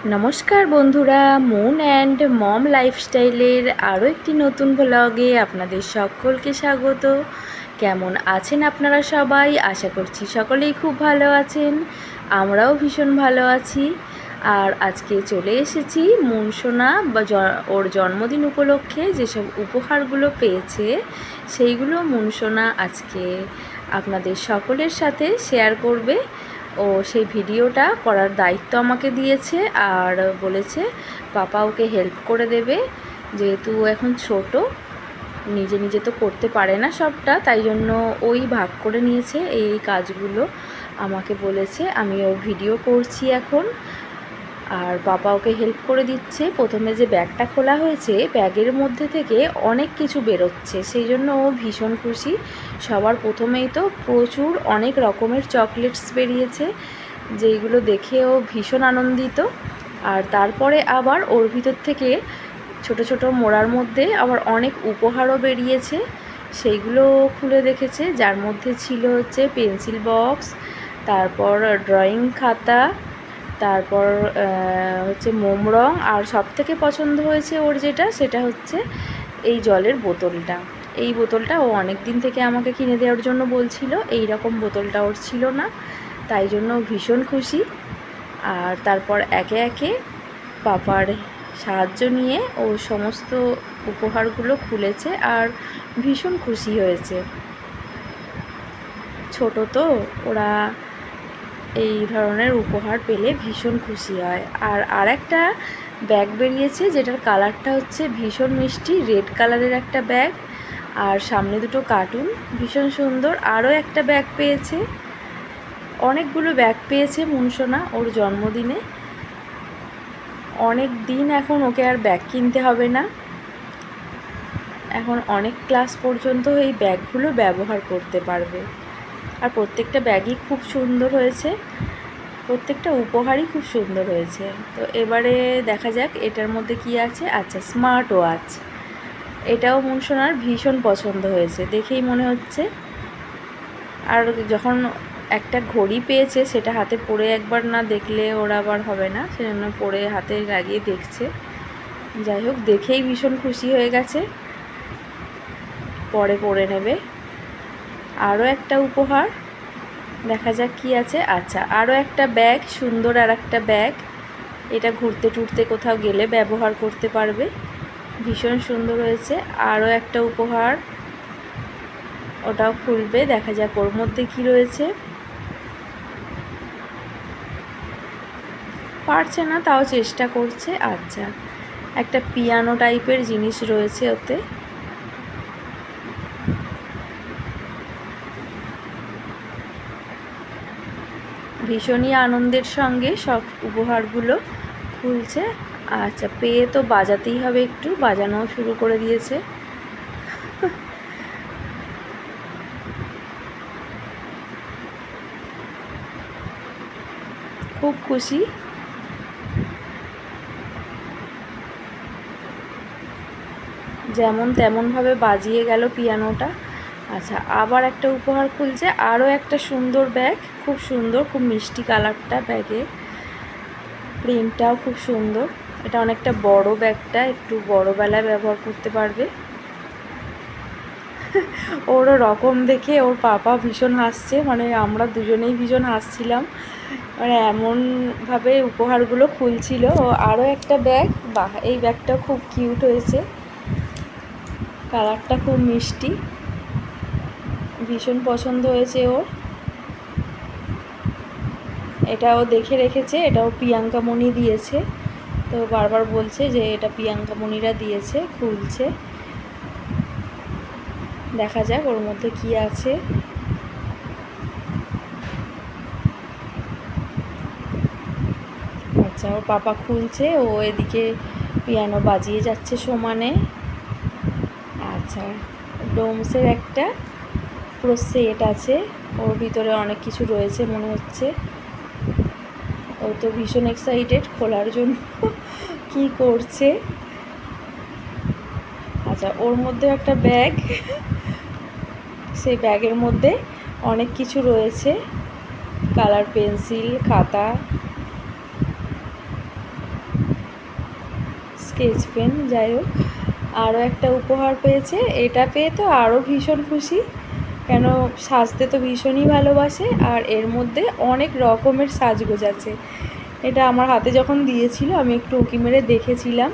নমস্কার বন্ধুরা, moon and mom লাইফস্টাইলের আরও একটি নতুন ব্লগে আপনাদের সকলকে স্বাগত। কেমন আছেন আপনারা সবাই? আশা করছি সকলেই খুব ভালো আছেন। আমরাও ভীষণ ভালো আছি। আর আজকে চলে এসেছি মুনসোনা বা ওর জন্মদিন উপলক্ষে যেসব উপহারগুলো পেয়েছে সেইগুলো মুনসোনা আজকে আপনাদের সকলের সাথে শেয়ার করবে। ও সেই ভিডিওটা করার দায়িত্ব আমাকে দিয়েছে আর বলেছে পাপা ওকে হেল্প করে দেবে, যেহেতু এখন ছোট, নিজে নিজে তো করতে পারে না সবটা, তাই জন্য ওই ভাগ করে নিয়েছে এই কাজগুলো। আমাকে বলেছে আমি ওর ভিডিও করছি এখন, আর বাবা ওকে হেল্প করে দিচ্ছে। প্রথমে যে ব্যাগটা খোলা হয়েছে, ব্যাগের মধ্যে থেকে অনেক কিছু বেরোচ্ছে, সেই জন্য ও ভীষণ খুশি। সবার প্রথমেই তো প্রচুর অনেক রকমের চকলেটস বেরিয়েছে, যেইগুলো দেখে ও ভীষণ আনন্দিত। আর তারপরে আবার ওর ভিতর থেকে ছোট ছোট মোড়ার মধ্যে আবার অনেক উপহারও বেরিয়েছে, সেইগুলো খুলে দেখেছে। যার মধ্যে ছিল হচ্ছে পেন্সিল বক্স, তারপর ড্রয়িং খাতা, তারপর হচ্ছে মোম রং, আর সবথেকে পছন্দ হয়েছে ওর যেটা, সেটা হচ্ছে এই জলের বোতলটা। এই বোতলটা ও অনেক দিন থেকে আমাকে কিনে দেওয়ার জন্য বলছিল, এই রকম বোতলটা ওর ছিল না, তাই জন্য ভীষণ খুশি। আর তারপর একে একে পাপার সাহায্য নিয়ে ও সমস্ত উপহারগুলো খুলেছে আর ভীষণ খুশি হয়েছে। ছোট তো, ওরা এই ধরনের উপহার পেলে ভীষণ খুশি হয়। আর একটা ব্যাগ বেরিয়েছে, যেটার কালারটা হচ্ছে ভীষণ মিষ্টি, রেড কালারের একটা ব্যাগ, আর সামনে দুটো কার্টুন, ভীষণ সুন্দর। আরও একটা ব্যাগ পেয়েছে, অনেকগুলো ব্যাগ পেয়েছে মুনসোনা ওর জন্মদিনে। অনেক দিন এখন ওকে আর ব্যাগ কিনতে হবে না, এখন অনেক ক্লাস পর্যন্ত এই ব্যাগগুলো ব্যবহার করতে পারবে। আর প্রত্যেকটা ব্যাগই খুব সুন্দর হয়েছে, প্রত্যেকটা উপহারই খুব সুন্দর হয়েছে। তো এবারে দেখা যাক এটার মধ্যে কি আছে। আচ্ছা, স্মার্ট ওয়াচ, এটাও মুনসোনার ভীষণ পছন্দ হয়েছে, দেখেই মনে হচ্ছে। আর যখন একটা ঘড়ি পেয়েছে, সেটা হাতে পরে একবার না দেখলে ওরা আবার হবে না, সেজন্য পরে হাতে লাগিয়ে দেখছে। যাই হোক, দেখেই ভীষণ খুশি হয়ে গেছে, পরে পরে নেবে। আরও একটা উপহার, দেখা যাক কি আছে। আচ্ছা, আরও একটা ব্যাগ, সুন্দর আর একটা ব্যাগ, এটা ঘুরতে টুরতে কোথাও গেলে ব্যবহার করতে পারবে, ভীষণ সুন্দর হয়েছে। আরও একটা উপহার, ওটাও খুলবে, দেখা যাক ওর মধ্যে কি রয়েছে। পারছে না, তাও চেষ্টা করছে। আচ্ছা, একটা পিয়ানো টাইপের জিনিস রয়েছে ওতে। ভীষণই আনন্দের সঙ্গে সব উপহারগুলো খুলছে। আচ্ছা, পেয়ে তো বাজাতেই হবে, একটু বাজানোও শুরু করে দিয়েছে। খুব খুশি। যেমন তেমনভাবে বাজিয়ে গেল পিয়ানোটা। আচ্ছা, আবার একটা উপহার খুলছে, আরও একটা সুন্দর ব্যাগ, খুব সুন্দর, খুব মিষ্টি কালারটা ব্যাগে, প্রিন্টটাও খুব সুন্দর। এটা অনেকটা বড় ব্যাগটা, একটু বড়বেলায় ব্যবহার করতে পারবে। ওরও রকম দেখে ওর পাপা ভীষণ হাসছে, মানে আমরা দুজনেই ভীষণ হাসছিলাম, মানে এমনভাবে উপহারগুলো খুলছিল। ও আরও একটা ব্যাগ, বাহ, এই ব্যাগটা খুব কিউট হয়েছে, কালারটা খুব মিষ্টি, ভীষণ পছন্দ হয়েছে ওর। এটাও দেখে রেখেছে, এটাও প্রিয়াঙ্কা মণি দিয়েছে, তো বারবার বলছে যে এটা প্রিয়াঙ্কা মণিরা দিয়েছে। খুলছে, দেখা যাক ওর মধ্যে কি আছে। আচ্ছা, ওর পাপা খুলছে, ও এদিকে পিয়ানো বাজিয়ে যাচ্ছে সমানে। আচ্ছা, ডোমসের একটা পুরো সেট আছে, ওর ভিতরে অনেক কিছু রয়েছে মনে হচ্ছে। ও তো ভীষণ এক্সাইটেড খোলার জন্য, কি করছে। আচ্ছা, ওর মধ্যে একটা ব্যাগ, সেই ব্যাগের মধ্যে অনেক কিছু রয়েছে, কালার পেন্সিল, খাতা, স্কেচ পেন। যাই হোক, আরও একটা উপহার পেয়েছে। এটা পেয়ে তো আরও ভীষণ খুশি, কেন সাজতে তো ভীষণই ভালোবাসে। আর এর মধ্যে অনেক রকমের সাজগোজ আছে। এটা আমার হাতে যখন দিয়েছিল আমি একটু উঁকি মেরে দেখেছিলাম।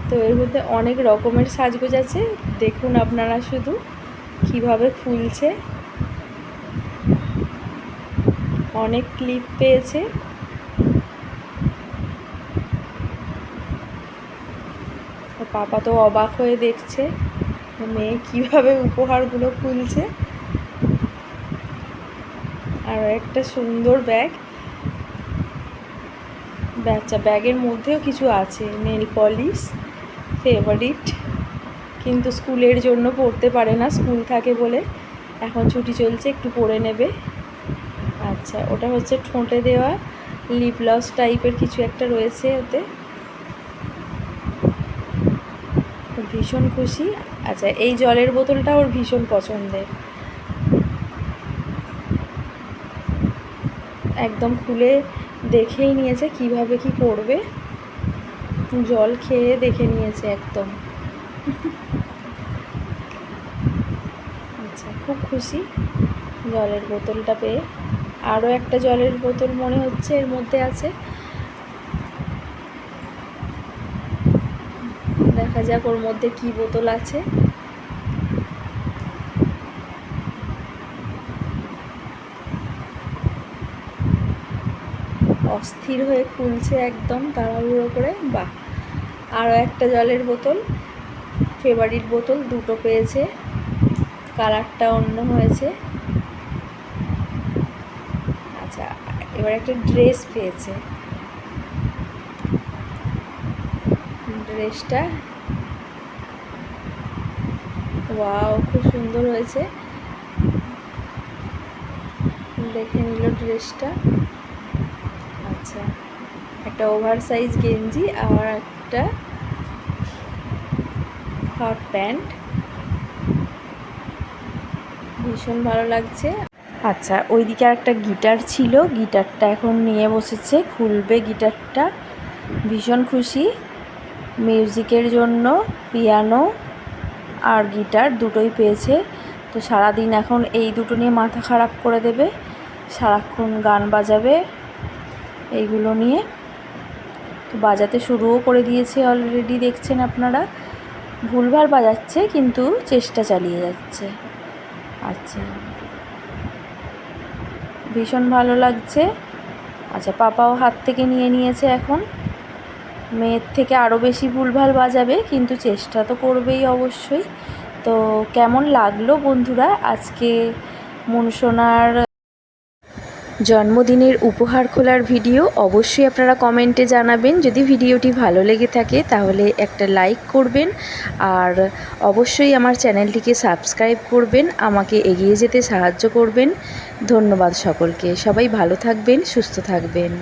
তো এর মধ্যে অনেক রকমের সাজগোজ আছে, দেখুন আপনারা শুধু কিভাবে খুলছে। অনেক ক্লিপ পেয়েছে। পাপা তো অবাক হয়ে দেখছে মেয়ে কিভাবে উপহারগুলো খুলছে। আর একটা সুন্দর ব্যাগ। ব্যাগের মধ্যেও কিছু আছে, নেল পলিশ, ফেভারিট, কিন্তু স্কুলের জন্য পড়তে পারে না, স্কুল থাকে বলে। এখন ছুটি চলছে, একটু পড়ে নেবে। আচ্ছা, ওটা হচ্ছে ঠোঁটে দেওয়া লিপ গ্লস টাইপের কিছু একটা রয়েছে ওতে। ভীষণ খুশি। আচ্ছা, এই জলের বোতলটা ওর ভীষণ পছন্দের। একদম খুলে দেখেই নিয়েছে কিভাবে কি পড়বে, জল খেয়ে দেখে নিয়েছে একদম। আচ্ছা, খুব খুশি জলের বোতলটা পেয়ে। আরও একটা জলের বোতল মনে হচ্ছে এর মধ্যে আছে, দেখা যাক ওর মধ্যে কি বোতল আছে। অস্থির হয়ে খুলছে একদম তাড়াহুড়ো করে। বাহ, আরও একটা জলের বোতল, ফেভারিট বোতল, দুটো পেয়েছে, কালারটা অন্য হয়েছে। আচ্ছা, এবার একটা ড্রেস পেয়েছে। ড্রেসটা ওয়াও, খুব সুন্দর হয়েছে। দেখে নিল ড্রেসটা। আচ্ছা, একটা ওভার সাইজ গেঞ্জি আর একটা হাফ প্যান্ট, ভীষণ ভালো লাগছে। আচ্ছা, ওইদিকে আর একটা গিটার ছিল, গিটারটা এখন নিয়ে বসেছে, খুলবে গিটারটা। ভীষণ খুশি। মিউজিকের জন্য পিয়ানো আর গিটার দুটোই পেয়েছে। তো সারাদিন এখন এই দুটো নিয়ে মাথা খারাপ করে দেবে, সারাক্ষণ গান বাজাবে এইগুলো নিয়ে। তো বাজাতে শুরুও করে দিয়েছে অলরেডি, দেখছেন আপনারা। ভুলভাল বাজাচ্ছে কিন্তু চেষ্টা চালিয়ে যাচ্ছে। আচ্ছা, ভীষণ ভালো লাগছে। আচ্ছা, পাপাও হাত থেকে নিয়ে নিয়েছে। এখন মেয়ের থেকে আরও বেশি ভুলভাল বাজাবে, কিন্তু চেষ্টা তো করবেই অবশ্যই। তো কেমন লাগলো বন্ধুরা আজকে মুনসোনার জন্মদিনের উপহার খোলার ভিডিও? অবশ্যই আপনারা কমেন্টে জানাবেন। যদি ভিডিওটি ভালো লেগে থাকে তাহলে একটা লাইক করবেন, আর অবশ্যই আমার চ্যানেলটিকে সাবস্ক্রাইব করবেন, আমাকে এগিয়ে যেতে সাহায্য করবেন। ধন্যবাদ সকলকে। সবাই ভালো থাকবেন, সুস্থ থাকবেন।